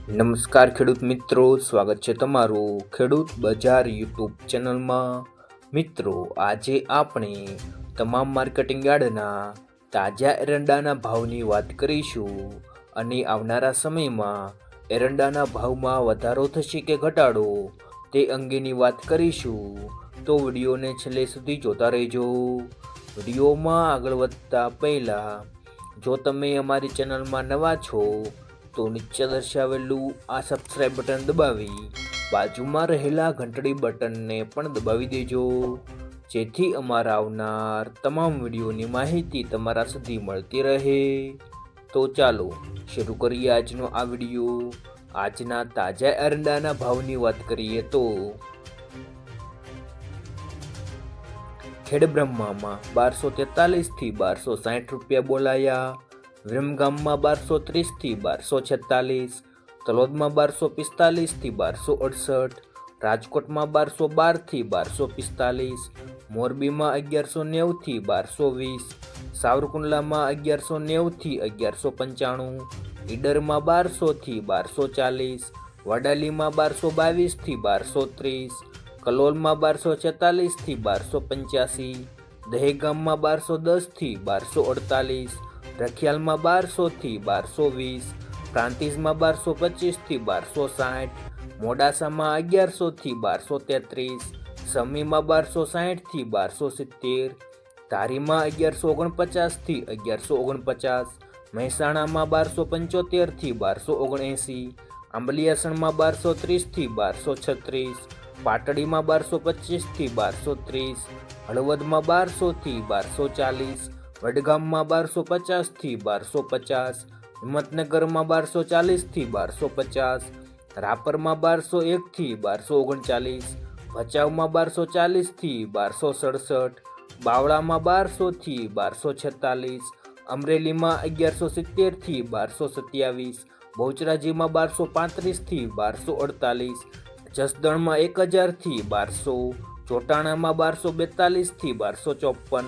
નમસ્કાર ખેડૂત મિત્રો, સ્વાગત છે તમારું ખેડૂત બજાર યુટ્યુબ ચેનલમાં. મિત્રો, આજે આપણે તમામ માર્કેટિંગ યાર્ડના તાજા એરંડાના ભાવની વાત કરીશું અને આવનારા સમયમાં એરંડાના ભાવમાં વધારો થશે કે ઘટાડો તે અંગેની વાત કરીશું. તો વિડીયોને છેલ્લે સુધી જોતા રહેજો. વિડીયોમાં આગળ વધતા પહેલાં જો તમે અમારી ચેનલમાં નવા છો તો નીચે દર્શાવેલું આ સબસ્ક્રાઇબ બટન દબાવી બાજુમાં રહેલા ઘંટડી બટનને પણ દબાવી દેજો, જેથી અમારા આવનાર તમામ વિડીયોની માહિતી તમારા સુધી મળતી રહે. તો ચાલો શરૂ કરીએ આજનો આ વિડીયો. આજના તાજા એરંડાના ભાવની વાત કરીએ તો ખેડબ્રહ્મામાં 1243 થી 1260 રૂપિયા બોલાયા. વિરમગામમાં 1230 થી 1246, તલોદમાં 1245 થી 1268, રાજકોટમાં 1212 થી 1245, મોરબીમાં 1190 થી 1220, સાવરકુંડલામાં 1190 થી 1195, ઈડરમાં 1200 થી 1240, વડાલીમાં 1222 થી 1230, કલોલમાં 1246 થી 1285, દહેગામમાં 1210 થી 1248, રખિયાલમાં 1200 થી 1220, પ્રાંતિજમાં 1225 થી 1260, મોડાસામાં 1100 થી 1233, સમીમાં 1260 થી 1270, ધારીમાં 1149 થી 1149, મહેસાણામાં 1275 થી 1279, આંબલિયાસણમાં 1230 થી 1236, પાટડીમાં 1225 થી 1230, હળવદમાં 1200 થી 1240, વડગામમાં 1250 થી 1250, હિંમતનગરમાં 1240 થી 1250, રાપરમાં 1201 થી 1239, ભચાઉમાં 1240 થી 1267, બાવળામાં 1200 થી 1246, અમરેલીમાં 1170 થી 1227, બહુચરાજીમાં 1235 થી 1248, જસદણમાં 1000 થી 1200, ચોટાણામાં 1242 થી 1254,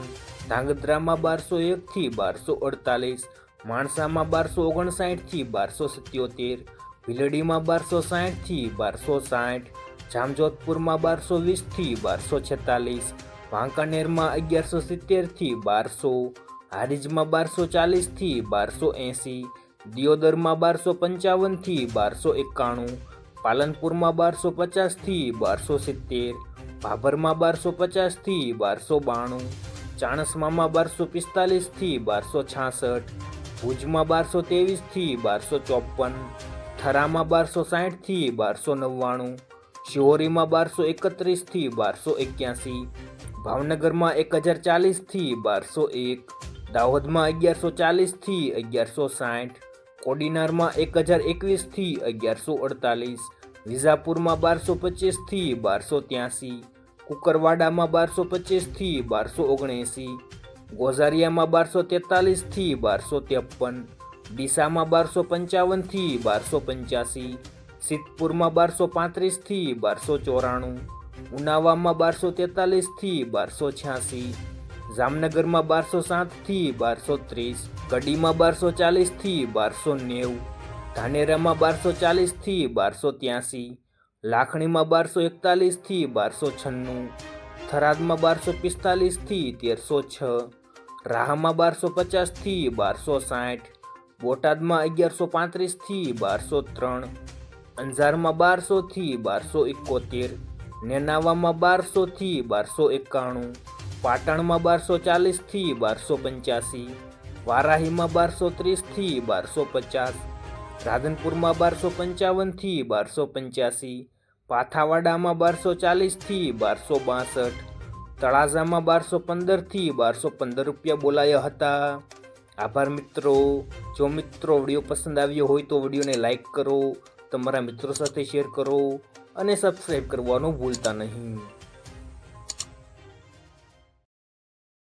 ધાંગધ્રામાં 1201 થી 1248, માણસામાં 1259 થી 1277, ભીલડીમાં 1260 થી 1260, જામજોધપુરમાં 1220 થી 1246, વાંકાનેરમાં 1170 થી 1200, હારીજમાં 1240 થી 1280, દિયોદરમાં 1255 થી 1291, પાલનપુરમાં 1250 થી 1270, ભાભરમાં 1250 થી 1292, ચાણસ્મામાં 1245 થી 1266, ભુજમાં 1223 થી 1254, થરામાં 1260 થી 1299, શિહોરીમાં 1231 થી 1281, ભાવનગરમાં 1040 થી 1201, દાહોદમાં 1140 થી 1160, કોડીનારમાં 1021 થી 1148, વિજાપુરમાં 1225 થી 1283, કુકરવાડામાં 1225 થી 1279, ગોઝારિયામાં 1243 થી 1253, ડીસામાં 1255 થી 1285, સિદ્ધપુરમાં 1235 થી 1294, ઉનાવામાં 1243 થી 1286, જામનગરમાં 1207 થી 1230, કડીમાં 1240 થી 1290, ધાનેરામાં 1240 થી 1283, લાખણીમાં 1241 થી 1296, થરાદમાં 1245 થી 1306, રાહામાં 1250 થી 1260, બોટાદમાં 1135 થી 1203, અંજારમાં 1200 થી 1271, નેનાવામાં 1200 થી 1291, પાટણમાં 1240 થી 1285, વારાહીમાં 1230 થી 1250, રાધનપુરમાં 1255 થી 1285, પાથાવાડામાં 1240 થી 1262, તળાજામાં 1215 થી 1215 રૂપિયા બોલાયા હતા. આભાર મિત્રો. જો મિત્રો વિડીયો પસંદ આવ્યો હોય તો વિડીયોને લાઈક કરો, તમારા મિત્રો સાથે શેર કરો અને સબસ્ક્રાઈબ કરવાનું ભૂલતા નહીં.